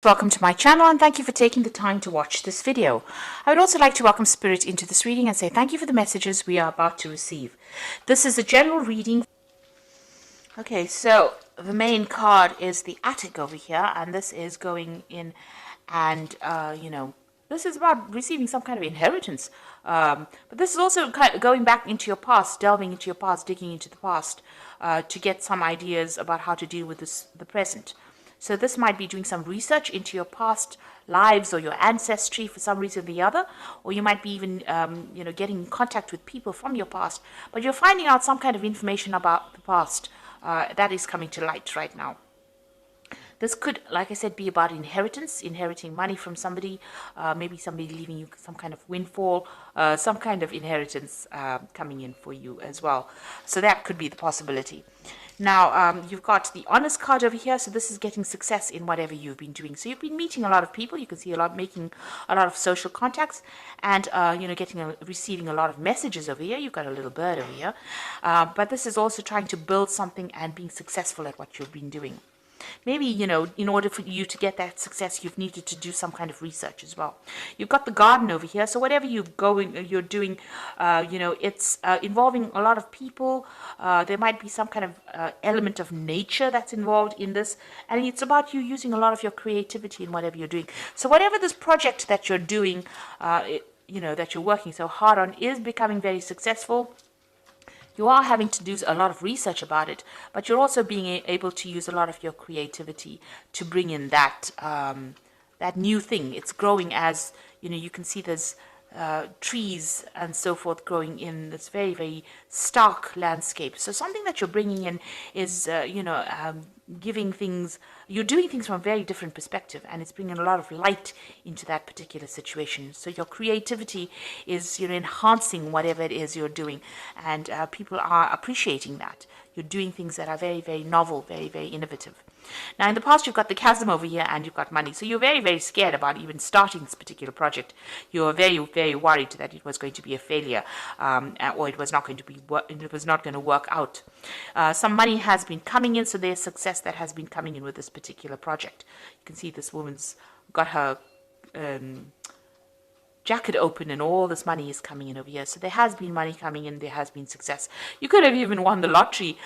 Welcome to my channel and thank you for taking the time to watch this video. I would also like to welcome Spirit into this reading and say thank you for the messages we are about to receive. This is a general reading. Okay, so the main card is the attic over here, and this is going in and, this is about receiving some kind of inheritance. But this is also kind of going back into your past, delving into your past, digging into the past to get some ideas about how to deal with the present. So this might be doing some research into your past lives or your ancestry for some reason or the other, or you might be even, getting in contact with people from your past, but you're finding out some kind of information about the past that is coming to light right now. This could, like I said, be about inheritance, inheriting money from somebody, maybe somebody leaving you some kind of windfall, some kind of inheritance coming in for you as well. So that could be the possibility. Now, you've got the honest card over here, so this is getting success in whatever you've been doing. So you've been meeting a lot of people, you can see making a lot of social contacts, and, receiving a lot of messages over here. You've got a little bird over here. But this is also trying to build something and being successful at what you've been doing. Maybe, in order for you to get that success, you've needed to do some kind of research as well. You've got the garden over here, so whatever you're doing, it's involving a lot of people. There might be some kind of element of nature that's involved in this, and it's about you using a lot of your creativity in whatever you're doing. So whatever this project that you're doing, that you're working so hard on is becoming very successful. You are having to do a lot of research about it, but you're also being able to use a lot of your creativity to bring in that new thing. It's growing as, you can see there's trees and so forth growing in this very, very stark landscape. So something that you're bringing in is, giving things, you're doing things from a very different perspective, and it's bringing a lot of light into that particular situation. So your creativity is, enhancing whatever it is you're doing, and people are appreciating that. You're doing things that are very, very novel, very, very innovative. Now, in the past, you've got the chasm over here and you've got money. So you're very, very scared about even starting this particular project. You're very, very worried that it was going to be a failure, or it was not going to work out. Some money has been coming in, so there's success that has been coming in with this particular project. You can see this woman's got her jacket open and all this money is coming in over here. So there has been money coming in, there has been success. You could have even won the lottery,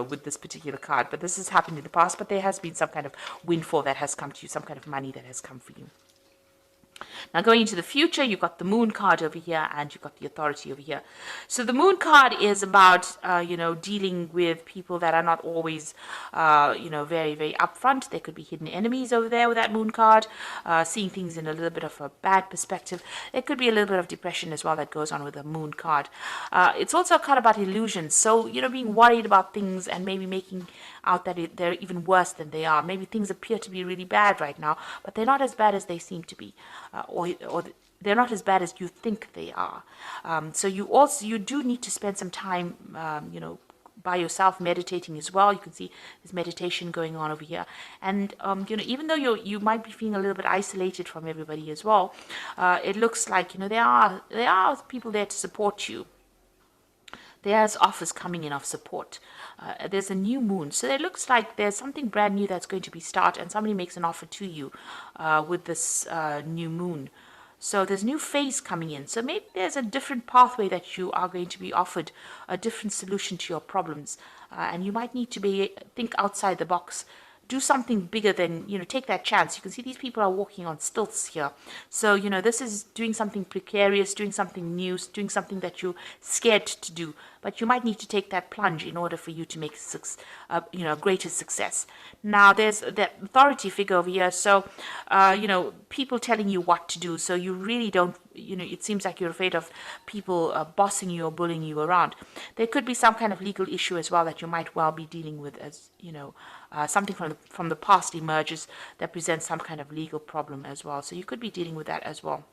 with this particular card, but this has happened in the past, but there has been some kind of windfall that has come to you, some kind of money that has come for you. Now, going into the future, you've got the moon card over here and you've got the authority over here. So the moon card is about, dealing with people that are not always, very, very upfront. There could be hidden enemies over there with that moon card, seeing things in a little bit of a bad perspective. There could be a little bit of depression as well that goes on with the moon card. It's also a card about illusions. So, being worried about things and maybe making out that they're even worse than they are. Maybe things appear to be really bad right now, but they're not as bad as they seem to be. Or they're not as bad as you think they are. So you do need to spend some time, by yourself meditating as well. You can see there's meditation going on over here, and even though you might be feeling a little bit isolated from everybody as well, it looks like there are people there to support you. There's offers coming in of support. There's a new moon. So it looks like there's something brand new that's going to be started, and somebody makes an offer to you with this new moon. So there's new phase coming in. So maybe there's a different pathway that you are going to be offered, a different solution to your problems. And you might need to think outside the box. Do something bigger than, take that chance. You can see these people are walking on stilts here. So, this is doing something precarious, doing something new, doing something that you're scared to do. But you might need to take that plunge in order for you to make greater success. Now, there's that authority figure over here. So, people telling you what to do. So you really don't, it seems like you're afraid of people bossing you or bullying you around. There could be some kind of legal issue as well that you might well be dealing with, as, something from the past emerges that presents some kind of legal problem as well. So you could be dealing with that as well.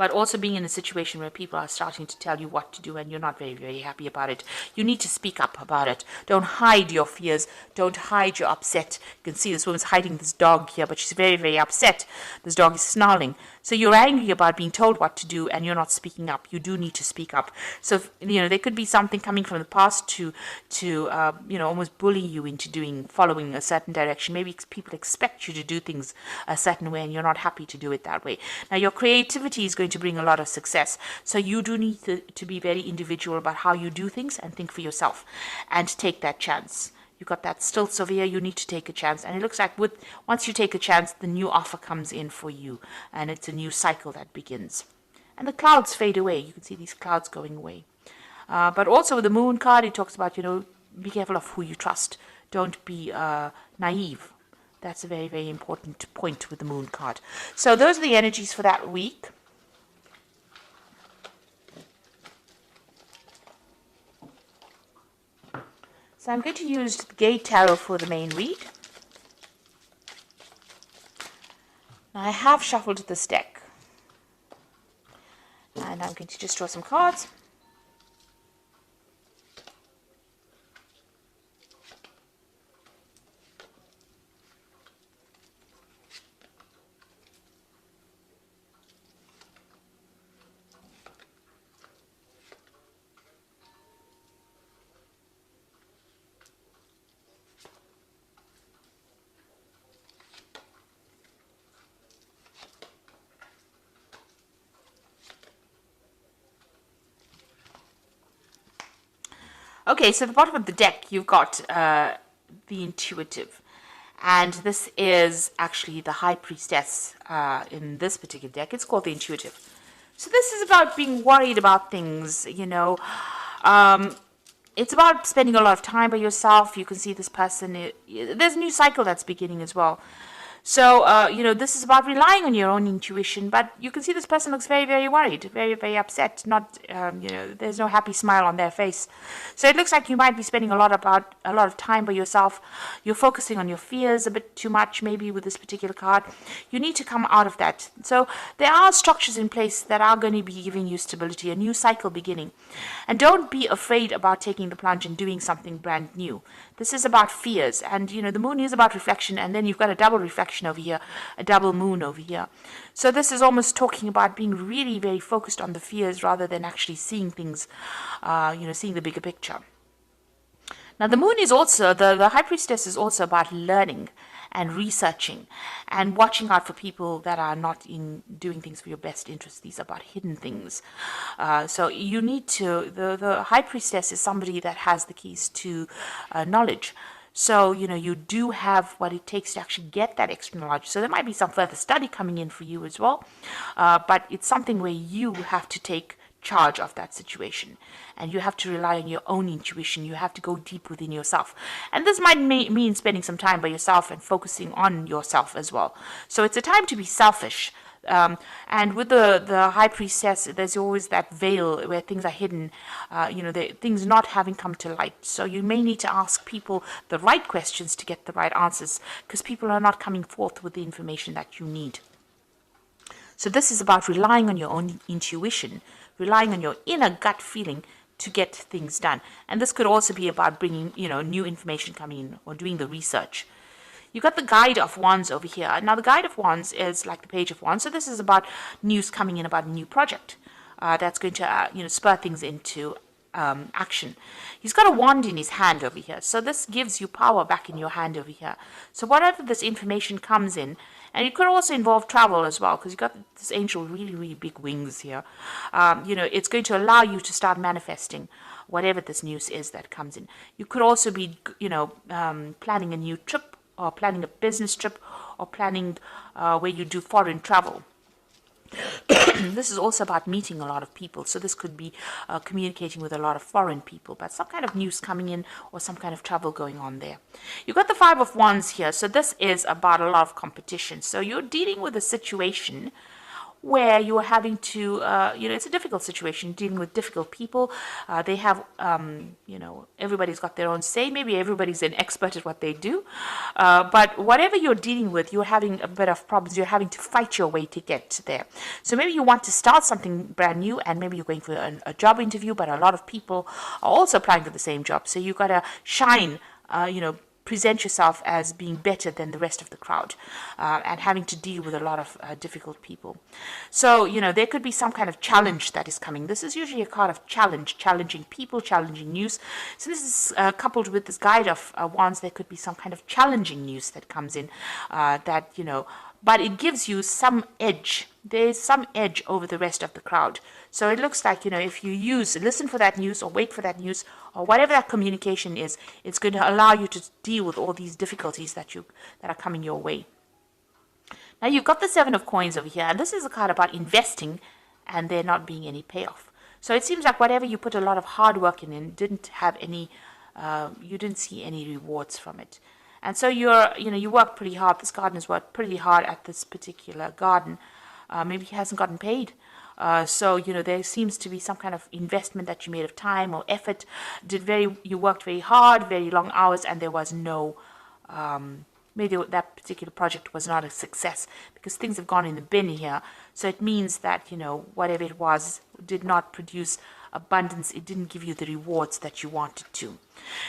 but also being in a situation where people are starting to tell you what to do and you're not very, very happy about it. You need to speak up about it. Don't hide your fears. Don't hide your upset. You can see this woman's hiding this dog here, but she's very, very upset. This dog is snarling. So you're angry about being told what to do and you're not speaking up. You do need to speak up. So, there could be something coming from the past to almost bully you into following a certain direction. Maybe people expect you to do things a certain way and you're not happy to do it that way. Now, your creativity is going to bring a lot of success. So you do need to be very individual about how you do things and think for yourself and take that chance. You've got that stilts over here, you need to take a chance. And it looks like once you take a chance, the new offer comes in for you. And it's a new cycle that begins. And the clouds fade away. You can see these clouds going away. But also with the moon card, it talks about, be careful of who you trust. Don't be naive. That's a very, very important point with the moon card. So those are the energies for that week. So I'm going to use the Gate Tarot for the main read. Now I have shuffled this deck. And I'm going to just draw some cards. Okay, so at the bottom of the deck, you've got the Intuitive. And this is actually the High Priestess in this particular deck. It's called the Intuitive. So this is about being worried about things, it's about spending a lot of time by yourself. You can see this person, there's a new cycle that's beginning as well. So, this is about relying on your own intuition, but you can see this person looks very, very worried, very, very upset. Not, there's no happy smile on their face. So it looks like you might be spending a lot of time by yourself. You're focusing on your fears a bit too much, maybe with this particular card. You need to come out of that. So there are structures in place that are going to be giving you stability, a new cycle beginning. And don't be afraid about taking the plunge and doing something brand new. This is about fears, and the moon is about reflection, and then you've got a double reflection over here, a double moon over here. So this is almost talking about being really very focused on the fears rather than actually seeing things, seeing the bigger picture. Now the moon is also, the High Priestess is also about learning and researching and watching out for people that are not in doing things for your best interest. These are about hidden things. So you need to, the High Priestess is somebody that has the keys to knowledge. So, you do have what it takes to actually get that extra knowledge. So there might be some further study coming in for you as well. But it's something where you have to take charge of that situation, and you have to rely on your own intuition. You have to go deep within yourself, and this might mean spending some time by yourself and focusing on yourself as well. So it's a time to be selfish, and with the High Priestess, there's always that veil where things are hidden, things not having come to light. So you may need to ask people the right questions to get the right answers, because people are not coming forth with the information that you need. So this is about relying on your own intuition, relying on your inner gut feeling to get things done. And this could also be about bringing, new information coming in or doing the research. You've got the Guide of Wands over here. Now, the Guide of Wands is like the Page of Wands. So this is about news coming in about a new project that's going to, spur things into action. He's got a wand in his hand over here. So this gives you power back in your hand over here. So whatever this information comes in, and it could also involve travel as well, because you've got this angel with really, really big wings here. It's going to allow you to start manifesting whatever this news is that comes in. You could also be, planning a new trip, or planning a business trip, or planning where you do foreign travel. This is also about meeting a lot of people. So this could be communicating with a lot of foreign people, but some kind of news coming in or some kind of travel going on there. You've got the Five of Wands here. So this is about a lot of competition. So you're dealing with a situation where you're having to, it's a difficult situation, dealing with difficult people. They have, everybody's got their own say. Maybe everybody's an expert at what they do. But whatever you're dealing with, you're having a bit of problems. You're having to fight your way to get there. So maybe you want to start something brand new, and maybe you're going for a job interview, but a lot of people are also applying for the same job. So you got to shine, present yourself as being better than the rest of the crowd, and having to deal with a lot of difficult people. So, there could be some kind of challenge that is coming. This is usually a card of challenge, challenging people, challenging news. So this is coupled with this guide of wands. There could be some kind of challenging news that comes in but it gives you some edge. There's some edge over the rest of the crowd. So it looks like, if you listen for that news or wait for that news or whatever that communication is, it's going to allow you to deal with all these difficulties that are coming your way. Now you've got the Seven of Coins over here, and this is a card about investing and there not being any payoff. So it seems like whatever you put a lot of hard work in didn't have any, you didn't see any rewards from it. And so you work pretty hard. This gardener's worked pretty hard at this particular garden. Maybe he hasn't gotten paid. So there seems to be some kind of investment that you made of time or effort. You worked very hard, very long hours, and there was no, maybe that particular project was not a success because things have gone in the bin here. So it means that, whatever it was did not produce abundance. It didn't give you the rewards that you wanted to.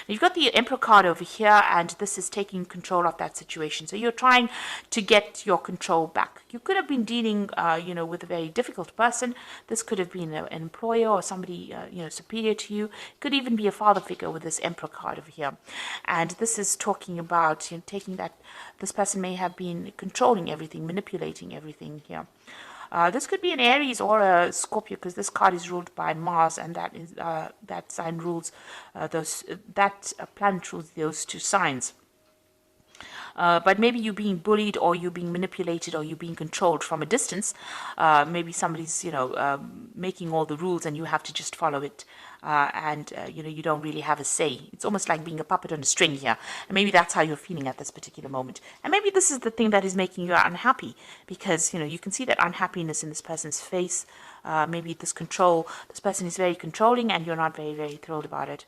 You've got the Emperor card over here, and this is taking control of that situation. So you're trying to get your control back. You could have been dealing, with a very difficult person. This could have been an employer or somebody, superior to you. It could even be a father figure with this Emperor card over here. And this is talking about, taking that this person may have been controlling everything, manipulating everything here. This could be an Aries or a Scorpio, because this card is ruled by Mars, and that sign rules that planet rules those two signs. But maybe you're being bullied, or you're being manipulated, or you're being controlled from a distance. Maybe somebody's making all the rules and you have to just follow it. You don't really have a say. It's almost like being a puppet on a string here. And maybe that's how you're feeling at this particular moment. And maybe this is the thing that is making you unhappy, because, you can see that unhappiness in this person's face. Maybe this person is very controlling and you're not very, very thrilled about it.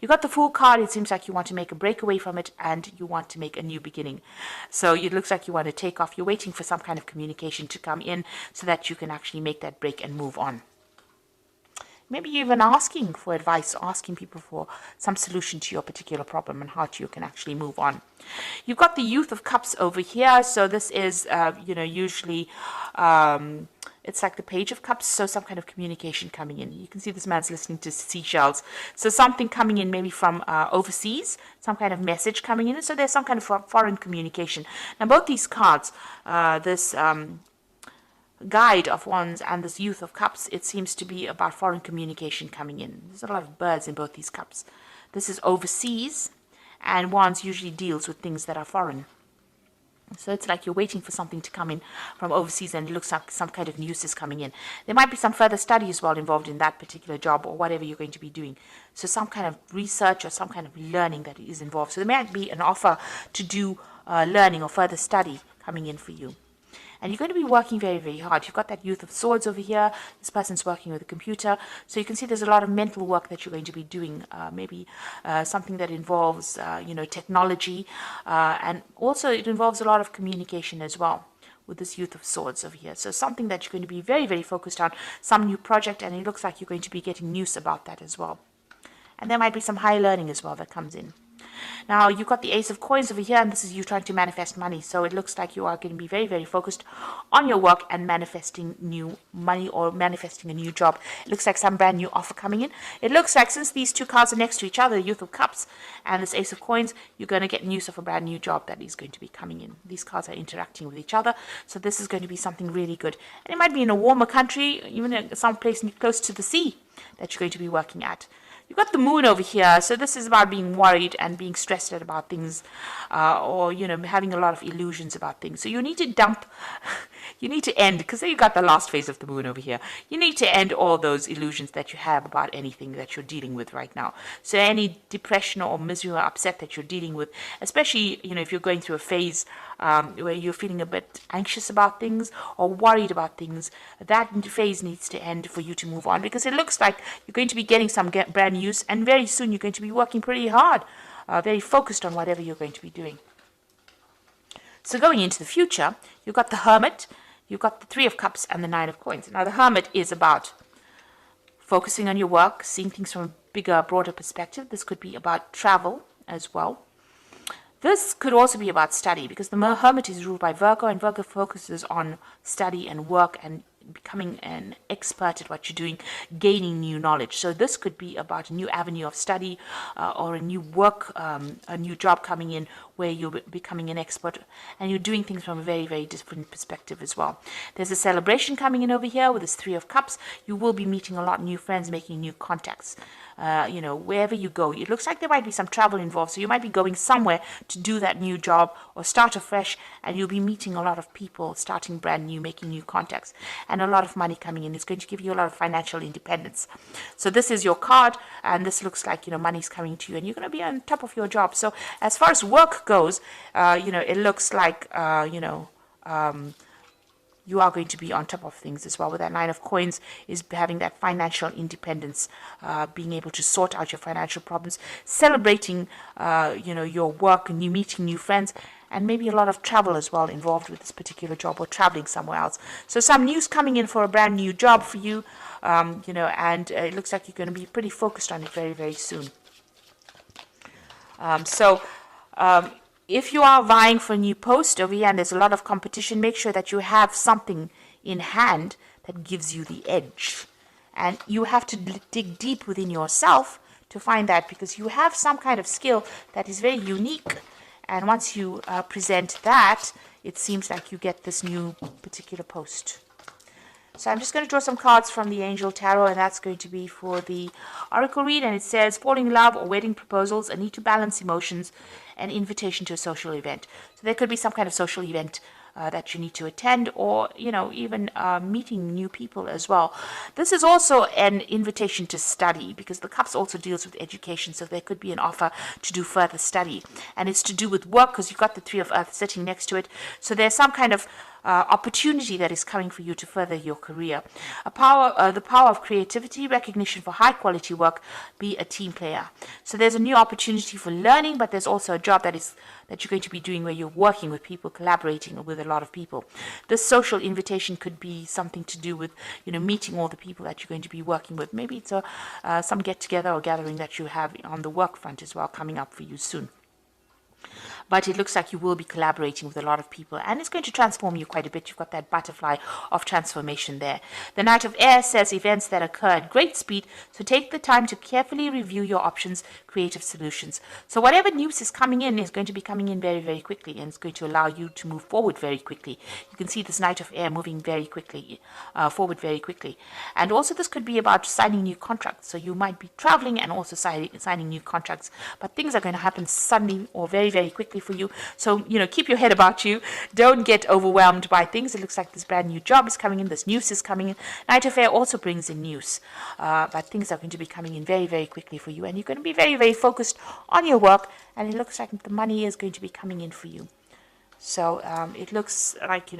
You got the Fool card. It seems like you want to make a breakaway from it and you want to make a new beginning. So it looks like you want to take off. You're waiting for some kind of communication to come in so that you can actually make that break and move on. Maybe you're even asking for advice, asking people for some solution to your particular problem and how you can actually move on. You've got the Youth of Cups over here. So this is, usually it's like the Page of Cups. So some kind of communication coming in. You can see this man's listening to seashells. So something coming in maybe from overseas, some kind of message coming in. So there's some kind of foreign communication. Now both these cards, this Guide of Wands and this Youth of Cups, it seems to be about foreign communication coming in. There's a lot of birds in both these cups. This is overseas, and Wands usually deals with things that are foreign. So it's like you're waiting for something to come in from overseas, and it looks like some kind of news is coming in. There might be some further study as well involved in that particular job or whatever you're going to be doing. So some kind of research or some kind of learning that is involved. So there might be an offer to do learning or further study coming in for you. And you're going to be working very, very hard. You've got that Youth of Swords over here. This person's working with a computer. So you can see there's a lot of mental work that you're going to be doing. Maybe something that involves, technology. And also it involves a lot of communication as well with this Youth of Swords over here. So something that you're going to be very, very focused on. Some new project, and it looks like you're going to be getting news about that as well. And there might be some high learning as well that comes in. Now, you've got the Ace of Coins over here, and this is you trying to manifest money. So it looks like you are going to be very, very focused on your work and manifesting new money or manifesting a new job. It looks like some brand new offer coming in. It looks like since these two cards are next to each other, the Youth of Cups and this Ace of Coins, you're going to get news of a brand new job that is going to be coming in. These cards are interacting with each other. So this is going to be something really good. And it might be in a warmer country, even some place close to the sea that you're going to be working at. You've got the Moon over here, so this is about being worried and being stressed out about things, or having a lot of illusions about things. So you need to dump You need to end, because you got the last phase of the moon over here. You need to end all those illusions that you have about anything that you're dealing with right now. So any depression or misery or upset that you're dealing with, especially, if you're going through a phase where you're feeling a bit anxious about things or worried about things, that phase needs to end for you to move on, because it looks like you're going to be getting some brand news, and very soon you're going to be working pretty hard, very focused on whatever you're going to be doing. So going into the future, you've got the Hermit, you've got the Three of Cups, and the Nine of Coins. Now, the Hermit is about focusing on your work, seeing things from a bigger, broader perspective. This could be about travel as well. This could also be about study, because the Hermit is ruled by Virgo, and Virgo focuses on study and work and becoming an expert at what you're doing, gaining new knowledge. So this could be about a new avenue of study or a new work, a new job coming in where you're becoming an expert and you're doing things from a very, very different perspective as well. There's a celebration coming in over here with this Three of Cups. You will be meeting a lot of new friends, making new contacts. Wherever you go, it looks like there might be some travel involved. So you might be going somewhere to do that new job or start afresh, and you'll be meeting a lot of people, starting brand new, making new contacts, and a lot of money coming in. It's going to give you a lot of financial independence. So this is your card, and this looks like, money's coming to you, and you're going to be on top of your job. So as far as work goes, it looks like, you are going to be on top of things as well. With that Nine of Coins is having that financial independence, being able to sort out your financial problems, celebrating, your work, and you meeting new friends, and maybe a lot of travel as well involved with this particular job, or traveling somewhere else. So some news coming in for a brand new job for you, and it looks like you're going to be pretty focused on it very, very soon. If you are vying for a new post over here and there's a lot of competition, make sure that you have something in hand that gives you the edge. And you have to dig deep within yourself to find that, because you have some kind of skill that is very unique. And once you present that, it seems like you get this new particular post. So I'm just going to draw some cards from the Angel Tarot, and that's going to be for the Oracle read. And it says, falling in love or wedding proposals, a need to balance emotions, an invitation to a social event. So there could be some kind of social event that you need to attend, or even meeting new people as well. This is also an invitation to study, because the Cups also deals with education, so there could be an offer to do further study, and it's to do with work, because you've got the Three of Earth sitting next to it. So there's some kind of opportunity that is coming for you to further your career. The power of creativity, recognition for high quality work, be a team player. So there's a new opportunity for learning, but there's also a job that you're going to be doing where you're working with people, collaborating with a lot of people. This social invitation could be something to do with, meeting all the people that you're going to be working with. Maybe it's some get together or gathering that you have on the work front as well, coming up for you soon. But it looks like you will be collaborating with a lot of people, and it's going to transform you quite a bit. You've got that butterfly of transformation there. The Knight of Air says events that occur at great speed, so take the time to carefully review your options, creative solutions. So whatever news is coming in is going to be coming in very, very quickly, and it's going to allow you to move forward very quickly. You can see this Knight of Air moving very quickly, forward very quickly. And also this could be about signing new contracts. So you might be traveling and also signing new contracts, but things are going to happen suddenly or very, very quickly for you. So, keep your head about you. Don't get overwhelmed by things. It looks like this brand new job is coming in. This news is coming in. Knight of Air also brings in news. But things are going to be coming in very, very quickly for you. And you're going to be very, very focused on your work. And it looks like the money is going to be coming in for you. So, it looks like,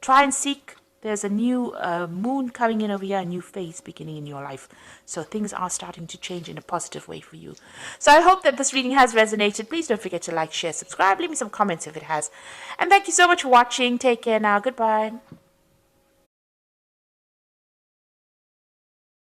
try and seek. There's a new moon coming in over here, a new phase beginning in your life. So things are starting to change in a positive way for you. So I hope that this reading has resonated. Please don't forget to like, share, subscribe. Leave me some comments if it has. And thank you so much for watching. Take care now. Goodbye.